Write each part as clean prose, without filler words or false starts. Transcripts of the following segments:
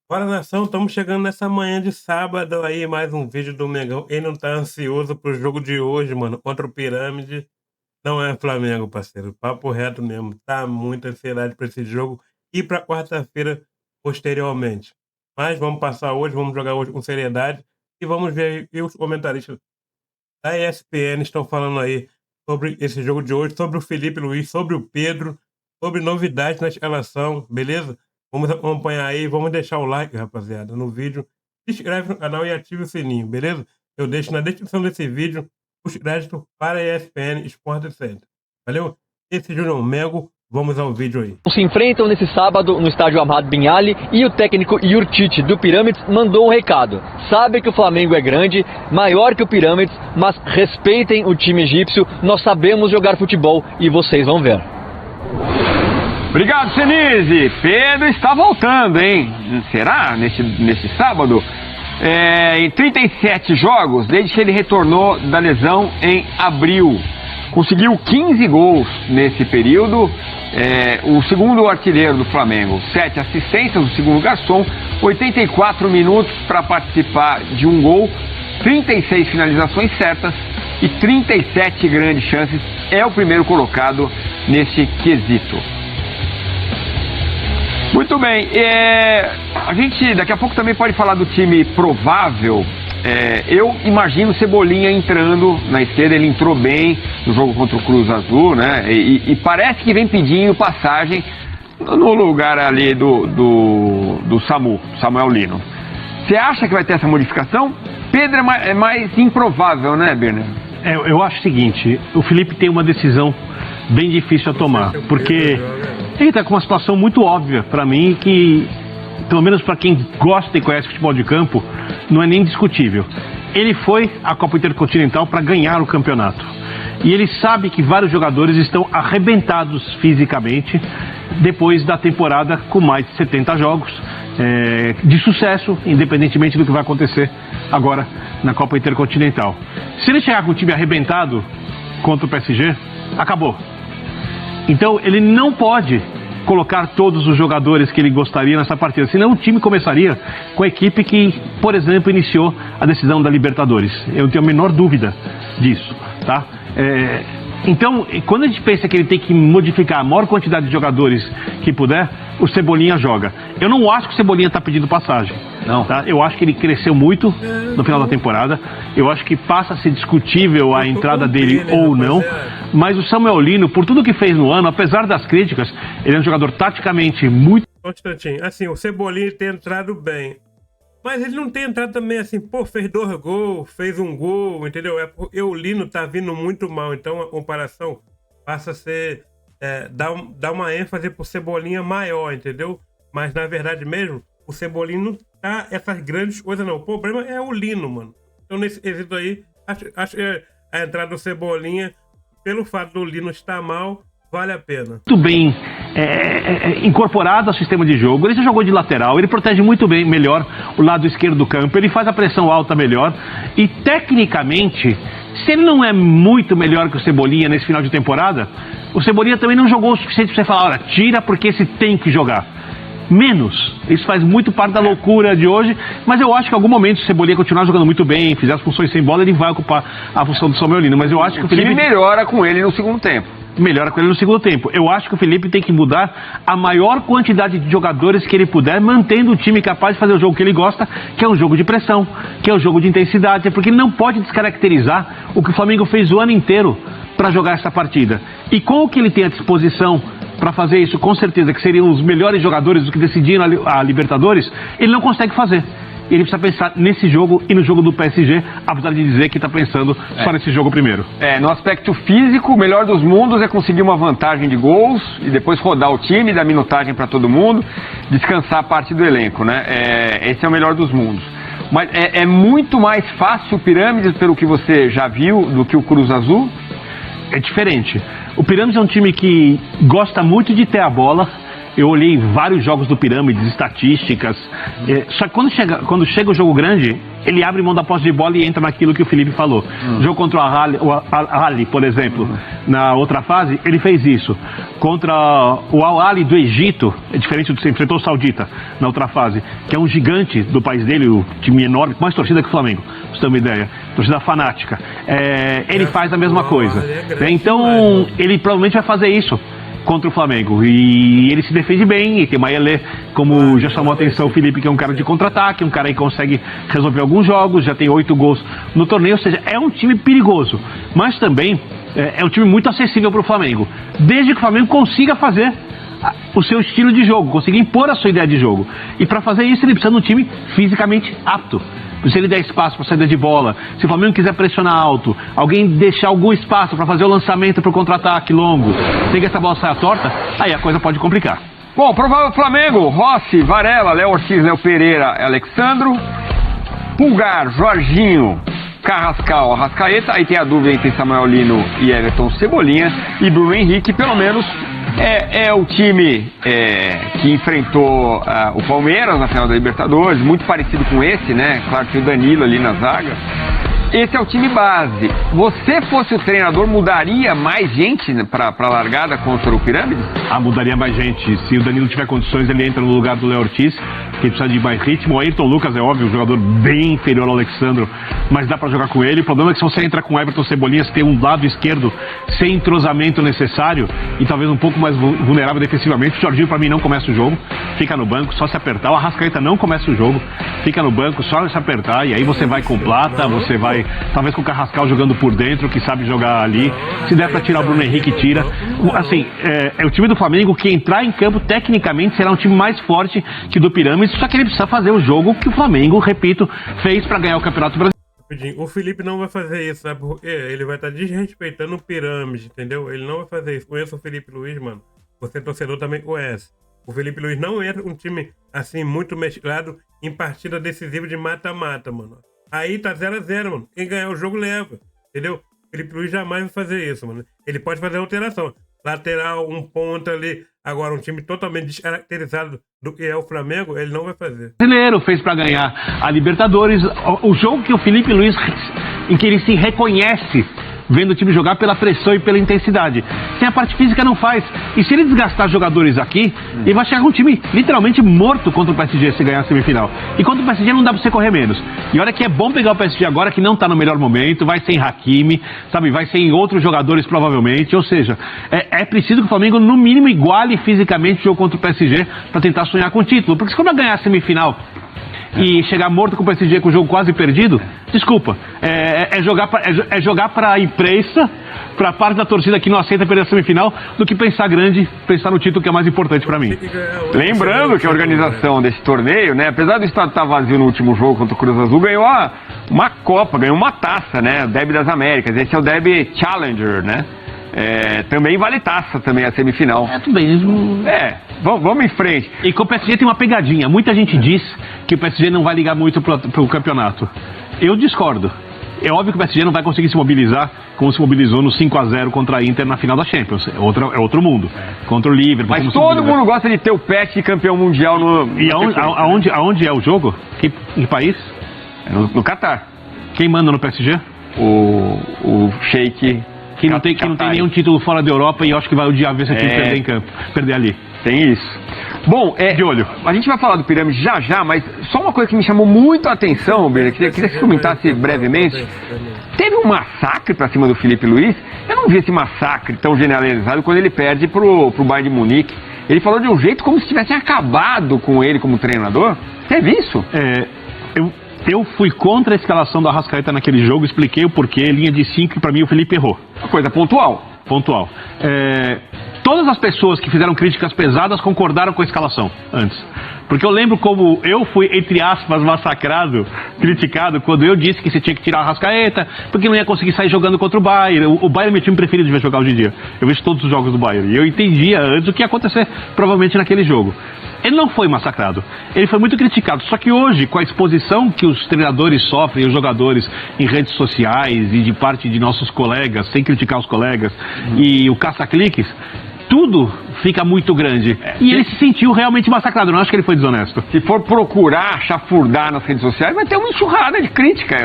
Fala nação, estamos chegando nessa manhã de sábado aí, mais um vídeo do Mengão. Quem não tá ansioso pro jogo de hoje, mano, contra o Pirâmide, não é Flamengo, parceiro. Papo reto mesmo, tá muita ansiedade pra esse jogo e pra quarta-feira posteriormente. Mas vamos passar hoje, vamos jogar hoje com seriedade e vamos ver aí os comentaristas da ESPN estão falando aí sobre esse jogo de hoje, sobre o Felipe Luiz, sobre o Pedro, sobre novidades na escalação, beleza? Vamos acompanhar aí, vamos deixar o like, rapaziada, no vídeo. Se inscreve no canal e ative o sininho, beleza? Eu deixo na descrição desse vídeo os créditos para a ESPN Sport Center. Valeu? Esse é Júnior Mengo, vamos ao vídeo aí. Se enfrentam nesse sábado no estádio Ahmad Bin Ali e o técnico Yurtich do Pirâmides mandou um recado. Sabe que o Flamengo é grande, maior que o Pirâmides, mas respeitem o time egípcio, nós sabemos jogar futebol e vocês vão ver. Obrigado, Senise. Pedro está voltando, hein? Será? Nesse sábado? Em 37 jogos, desde que ele retornou da lesão em abril. Conseguiu 15 gols nesse período. O segundo artilheiro do Flamengo. 7 assistências, o segundo garçom. 84 minutos para participar de um gol. 36 finalizações certas e 37 grandes chances. É o primeiro colocado nesse quesito. Muito bem, a gente daqui a pouco também pode falar do time provável. Eu imagino Cebolinha entrando na esquerda, ele entrou bem no jogo contra o Cruz Azul, né? E parece que vem pedindo passagem no lugar ali do Samuel Lino. Você acha que vai ter essa modificação? Pedro é mais improvável, né, Berner? Eu acho o seguinte, o Felipe tem uma decisão bem difícil a tomar, porque ele está com uma situação muito óbvia para mim, que pelo menos para quem gosta e conhece futebol de campo, não é nem discutível. Ele foi à Copa Intercontinental para ganhar o campeonato. E ele sabe que vários jogadores estão arrebentados fisicamente depois da temporada com mais de 70 jogos de sucesso, independentemente do que vai acontecer agora na Copa Intercontinental. Se ele chegar com o time arrebentado contra o PSG, acabou. Então ele não pode colocar todos os jogadores que ele gostaria nessa partida, senão o time começaria com a equipe que, por exemplo, iniciou a decisão da Libertadores. Eu não tenho a menor dúvida disso, tá? Então, quando a gente pensa que ele tem que modificar a maior quantidade de jogadores que puder, o Cebolinha joga. Eu não acho que o Cebolinha está pedindo passagem. Não. Tá? Eu acho que ele cresceu muito no final da temporada. Eu acho que passa a ser discutível a entrada dele ou não. Mas o Samuel Lino, por tudo que fez no ano, apesar das críticas, ele é um jogador taticamente muito... Um instantinho. Assim, o Cebolinha tem entrado bem. Mas ele não tem entrado também assim, fez 2 gols, fez 1 gol, entendeu? Porque o Lino tá vindo muito mal, então a comparação passa a ser, dar uma ênfase pro Cebolinha maior, entendeu? Mas na verdade mesmo, o Cebolinha não tá essas grandes coisas não. O problema é o Lino, mano. Então nesse quesito aí, acho que a entrada do Cebolinha, pelo fato do Lino estar mal, vale a pena. Muito bem incorporado ao sistema de jogo. Ele já jogou de lateral, ele protege muito bem, melhor o lado esquerdo do campo, ele faz a pressão alta melhor e tecnicamente, se ele não é muito melhor que o Cebolinha nesse final de temporada, o Cebolinha também não jogou o suficiente para você falar, olha, tira porque esse tem que jogar. Menos. Isso faz muito parte da loucura de hoje, mas eu acho que em algum momento, se o Cebolinha continuar jogando muito bem, fizer as funções sem bola, ele vai ocupar a função do Samuel Lino, mas eu acho que o Felipe melhora com ele no segundo tempo. Melhora com ele no segundo tempo. Eu acho que o Felipe tem que mudar a maior quantidade de jogadores que ele puder, mantendo o time capaz de fazer o jogo que ele gosta, que é um jogo de pressão, que é um jogo de intensidade, porque ele não pode descaracterizar o que o Flamengo fez o ano inteiro para jogar essa partida. E com o que ele tem à disposição para fazer isso, com certeza, que seriam os melhores jogadores do que decidiram a Libertadores, ele não consegue fazer. Ele precisa pensar nesse jogo e no jogo do PSG, apesar de dizer que está pensando só nesse jogo primeiro. No aspecto físico, o melhor dos mundos é conseguir uma vantagem de gols e depois rodar o time, dar minutagem para todo mundo, descansar a parte do elenco, né? Esse é o melhor dos mundos. Mas é muito mais fácil o Pirâmides, pelo que você já viu, do que o Cruz Azul? É diferente. O Pirâmides é um time que gosta muito de ter a bola Eu olhei vários jogos do Pirâmides, estatísticas. Só que quando chega o jogo grande, ele abre mão da posse de bola e entra naquilo que o Felipe falou. O jogo contra o Al-Ahly, por exemplo, na outra fase, ele fez isso. Contra o Al-Ahly do Egito, é diferente do que você enfrentou o Saudita na outra fase, que é um gigante do país dele, o time enorme, com mais torcida que o Flamengo, pra você ter uma ideia. Torcida fanática. Ele faz a mesma coisa. Então, ele provavelmente vai fazer isso contra o Flamengo, e ele se defende bem, e tem Mayele, como já chamou a atenção o Felipe, que é um cara de contra-ataque, um cara que consegue resolver alguns jogos, já tem 8 gols no torneio, ou seja, é um time perigoso, mas também é um time muito acessível para o Flamengo, desde que o Flamengo consiga fazer o seu estilo de jogo, consiga impor a sua ideia de jogo, e para fazer isso ele precisa de um time fisicamente apto. Se ele der espaço para saída de bola, se o Flamengo quiser pressionar alto, alguém deixar algum espaço para fazer o lançamento para o contra-ataque longo, tem que essa bola sair torta, aí a coisa pode complicar. Bom, provável Flamengo: Rossi, Varela, Léo Ortiz, Léo Pereira, Alexandro, Pulgar, Jorginho, Carrascal, Arrascaeta. Aí tem a dúvida entre Samuel Lino e Everton Cebolinha, e Bruno Henrique, pelo menos é o time que enfrentou o Palmeiras na final da Libertadores, muito parecido com esse, né? Claro que tem o Danilo ali na zaga. Esse é o time base. Você fosse o treinador, mudaria mais gente para a largada contra o Pirâmides? Mudaria mais gente. Se o Danilo tiver condições, ele entra no lugar do Léo Ortiz, que precisa de mais ritmo. O Ayrton Lucas é óbvio, um jogador bem inferior ao Alexandro, mas dá para jogar com ele. O problema é que se você entrar com o Everton Cebolinha, você tem um lado esquerdo sem entrosamento necessário e talvez um pouco mais vulnerável defensivamente. O Jorginho, para mim, não começa o jogo, fica no banco, só se apertar. O Arrascaeta não começa o jogo, fica no banco, só se apertar, e aí você vai com Plata, você vai talvez com o Carrascal jogando por dentro, que sabe jogar ali. Se der para tirar o Bruno Henrique, tira. Assim, é o time do Flamengo que entrar em campo, tecnicamente, será um time mais forte que o do Pirâmides, só que ele precisa fazer o jogo que o Flamengo, repito, fez para ganhar o Campeonato Brasileiro. O Felipe não vai fazer isso, sabe? Ele vai estar desrespeitando o Pirâmide, entendeu? Ele não vai fazer isso. Conheço o Felipe Luiz, mano. Você torcedor também conhece. O Felipe Luiz não é um time, assim, muito mesclado em partida decisiva de mata-mata, mano. Aí tá 0-0, mano. Quem ganhar o jogo leva, entendeu? O Felipe Luiz jamais vai fazer isso, mano. Ele pode fazer alteração. Lateral, um ponta ali. Agora, um time totalmente descaracterizado do que é o Flamengo, ele não vai fazer. O brasileiro fez para ganhar a Libertadores. O jogo que o Felipe Luiz, em que ele se reconhece vendo o time jogar pela pressão e pela intensidade. Sem a parte física não faz. E se ele desgastar jogadores aqui, ele vai chegar com um time literalmente morto contra o PSG se ganhar a semifinal. E contra o PSG não dá pra você correr menos. E olha que é bom pegar o PSG agora, que não tá no melhor momento, vai sem Hakimi, sabe, vai sem outros jogadores provavelmente. Ou seja, é preciso que o Flamengo no mínimo iguale fisicamente o jogo contra o PSG para tentar sonhar com o título. Porque se quando ganhar a semifinal e chegar morto com o PSG com o jogo quase perdido, desculpa, é jogar para a imprensa, para a parte da torcida que não aceita perder a semifinal, do que pensar grande, pensar no título que é mais importante para mim. Lembrando que a organização desse torneio, né, apesar do estado estar vazio no último jogo contra o Cruz Azul, ganhou uma Copa, ganhou uma taça, né, o Derby das Américas. Esse é o Derby Challenger, né? Também vale taça também a semifinal. Tudo bem. Vamos em frente. E com o PSG tem uma pegadinha. Muita gente diz que o PSG não vai ligar muito pro campeonato. Eu discordo. É óbvio que o PSG não vai conseguir se mobilizar como se mobilizou no 5-0 contra a Inter na final da Champions. É outro mundo. Contra o Liverpool. Mas todo mundo gosta de ter o Pet campeão mundial no... E aonde é o jogo? Que país? No Catar. Quem manda no PSG? O Sheik... Que não tem nenhum título fora da Europa, e eu acho que vai odiar ver esse time perder em campo, perder ali. Tem isso. Bom, de olho. A gente vai falar do Pirâmide já, mas só uma coisa que me chamou muito a atenção, Beira, queria que você comentasse brevemente. Teve um massacre pra cima do Felipe Luiz. Eu não vi esse massacre tão generalizado quando ele perde pro Bayern de Munique. Ele falou de um jeito como se tivessem acabado com ele como treinador. Teve isso? Eu fui contra a escalação do Arrascaeta naquele jogo, expliquei o porquê, linha de 5, e pra mim o Felipe errou. Uma coisa pontual. Todas as pessoas que fizeram críticas pesadas concordaram com a escalação antes. Porque eu lembro como eu fui, entre aspas, massacrado, criticado, quando eu disse que você tinha que tirar o Arrascaeta, porque não ia conseguir sair jogando contra o Bayern. O Bayern é meu time preferido de ver jogar hoje em dia. Eu vejo todos os jogos do Bayern. E eu entendia antes o que ia acontecer, provavelmente, naquele jogo. Ele não foi massacrado, ele foi muito criticado. Só que hoje, com a exposição que os treinadores sofrem, os jogadores em redes sociais e de parte de nossos colegas, sem criticar os colegas, e o caça-cliques, tudo fica muito grande. E ele se sentiu realmente massacrado, não acho que ele foi desonesto. Se for procurar chafurdar nas redes sociais, vai ter uma enxurrada de crítica.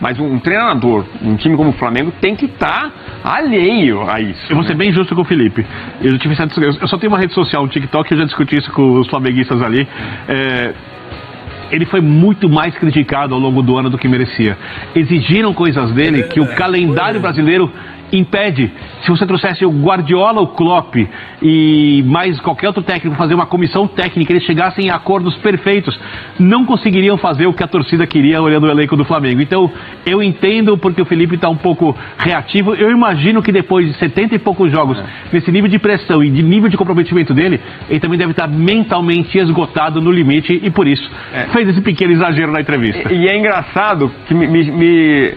Mas um treinador, um time como o Flamengo, tem que estar alheio a isso. Eu vou ser bem justo com o Felipe. Eu só tenho uma rede social, um TikTok, eu já discuti isso com os flamenguistas ali. Ele foi muito mais criticado ao longo do ano do que merecia. Exigiram coisas dele que o calendário brasileiro impede. Se você trouxesse o Guardiola, o Klopp e mais qualquer outro técnico fazer uma comissão técnica, eles chegassem a acordos perfeitos, não conseguiriam fazer o que a torcida queria olhando o elenco do Flamengo. Então, eu entendo porque o Felipe está um pouco reativo. Eu imagino que depois de 70 e poucos jogos, nesse nível de pressão e de nível de comprometimento dele, ele também deve estar mentalmente esgotado no limite e por isso fez esse pequeno exagero na entrevista. E é engraçado que me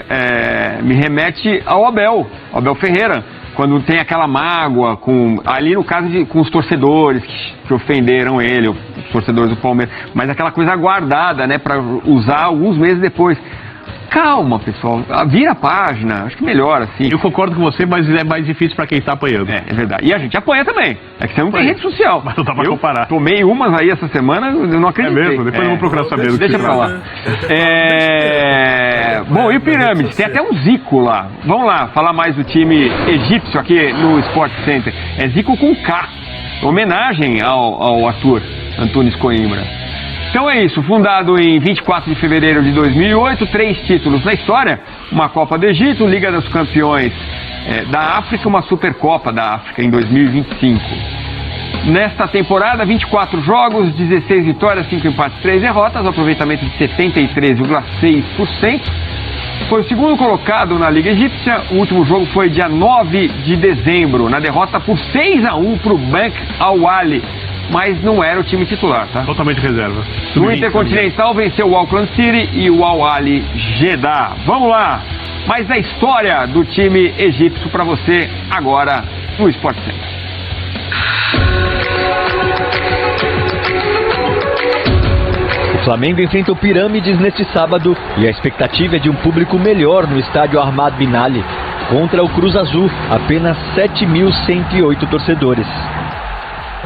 remete ao Abel Ferreira, quando tem aquela mágoa, ali no caso com os torcedores que ofenderam ele, os torcedores do Palmeiras, mas aquela coisa guardada, né, para usar alguns meses depois. Calma, pessoal, vira a página, acho que melhor assim. Eu concordo com você, mas é mais difícil para quem tá apanhando. É verdade. E a gente apanha também. É que você não tem rede social. Mas não dá pra comparar. Tomei umas aí essa semana, eu não acreditei. É mesmo? Depois eu vou procurar saber do que deixa pra lá. Bom, e o Pirâmides? Tem até um Zico lá. Vamos lá, falar mais do time egípcio aqui no Sport Center. É Zico com K. Homenagem ao ator Antunes Coimbra. Então é isso, fundado em 24 de fevereiro de 2008, 3 títulos na história, uma Copa do Egito, Liga dos Campeões da África, uma Supercopa da África em 2025. Nesta temporada, 24 jogos, 16 vitórias, 5 empates, 3 derrotas, aproveitamento de 73,6%. Foi o segundo colocado na Liga Egípcia, o último jogo foi dia 9 de dezembro, na derrota por 6-1 para o Bank Al-Ahly. Mas não era o time titular, tá? Totalmente reserva. No Intercontinental venceu o Auckland City e o Al-Ahly Jeddah. Vamos lá! Mais da história do time egípcio para você agora no Sport Center. O Flamengo enfrenta o Pirâmides neste sábado e a expectativa é de um público melhor no estádio Ahmad Bin Ali. Contra o Cruz Azul, apenas 7.108 torcedores.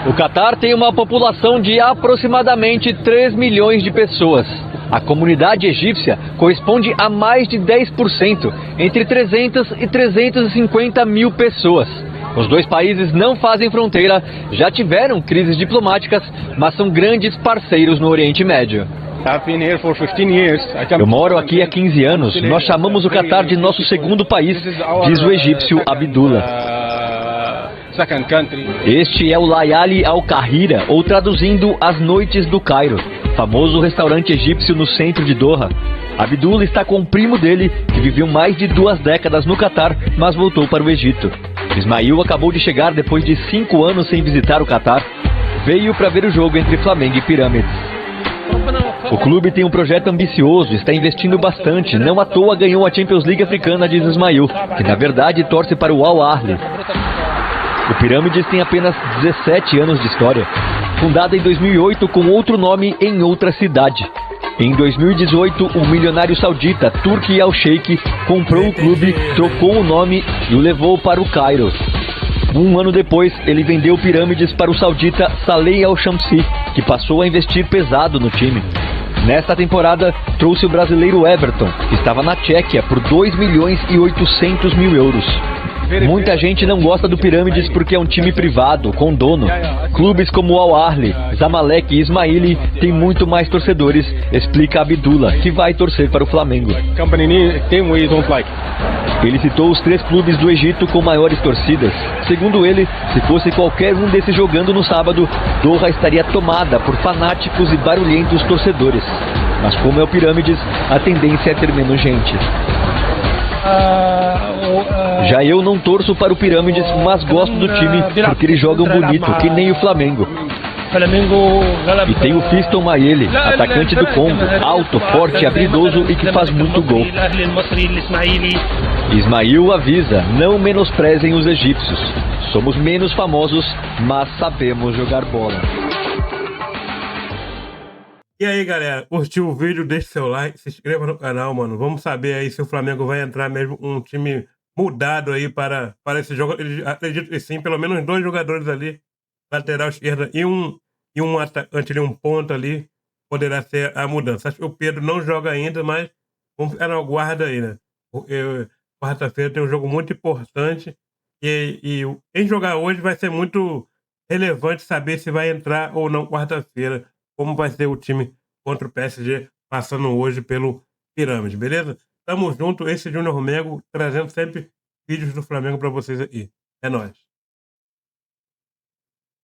O Catar tem uma população de aproximadamente 3 milhões de pessoas. A comunidade egípcia corresponde a mais de 10%, entre 300 e 350 mil pessoas. Os dois países não fazem fronteira, já tiveram crises diplomáticas, mas são grandes parceiros no Oriente Médio. Eu moro aqui há 15 anos, nós chamamos o Catar de nosso segundo país, diz o egípcio Abdullah. Este é o Layali Al-Kahira, ou traduzindo, As Noites do Cairo, famoso restaurante egípcio no centro de Doha. Abdullah está com o primo dele, que viveu mais de 2 décadas no Catar, mas voltou para o Egito. Ismail acabou de chegar depois de 5 anos sem visitar o Catar. Veio para ver o jogo entre Flamengo e Pirâmides. O clube tem um projeto ambicioso, está investindo bastante, não à toa ganhou a Champions League africana, diz Ismail, que na verdade torce para o Al-Ahly. O Pirâmides tem apenas 17 anos de história, fundada em 2008 com outro nome em outra cidade. Em 2018, o milionário saudita Turki Al-Sheikh comprou o clube, trocou o nome e o levou para o Cairo. Um ano depois, ele vendeu o Pirâmides para o saudita Saleh Al-Shamsi, que passou a investir pesado no time. Nesta temporada, trouxe o brasileiro Everton, que estava na Tchequia por 2 milhões e 800 mil euros. Muita gente não gosta do Pirâmides porque é um time privado, com dono. Clubes como o Al-Ahly, Zamalek e Ismaili têm muito mais torcedores, explica Abdullah, que vai torcer para o Flamengo. Ele citou os 3 clubes do Egito com maiores torcidas. Segundo ele, se fosse qualquer um desses jogando no sábado, Doha estaria tomada por fanáticos e barulhentos torcedores. Mas como é o Pirâmides, a tendência é ter menos gente. Já eu não torço para o Pirâmides, mas gosto do time porque eles jogam bonito, que nem o Flamengo. E tem o Fiston Mayele, atacante do Congo, alto, forte, habilidoso e que faz muito gol. Ismail avisa, não menosprezem os egípcios. Somos menos famosos, mas sabemos jogar bola. E aí, galera, curtiu o vídeo? Deixe seu like, se inscreva no canal, mano. Vamos saber aí se o Flamengo vai entrar mesmo um time mudado aí para esse jogo. Acredito que sim, pelo menos 2 jogadores ali, lateral esquerda e um atacante ali, um ponta ali, poderá ser a mudança. Acho que o Pedro não joga ainda, mas vamos ficar no aguardo aí, né. Quarta-feira tem um jogo muito importante em jogar hoje vai ser muito relevante saber se vai entrar ou não quarta-feira, como vai ser o time contra o PSG, passando hoje pelo Pirâmide, beleza? Tamo junto, esse é Júnior Romego, trazendo sempre vídeos do Flamengo para vocês aqui. É nóis.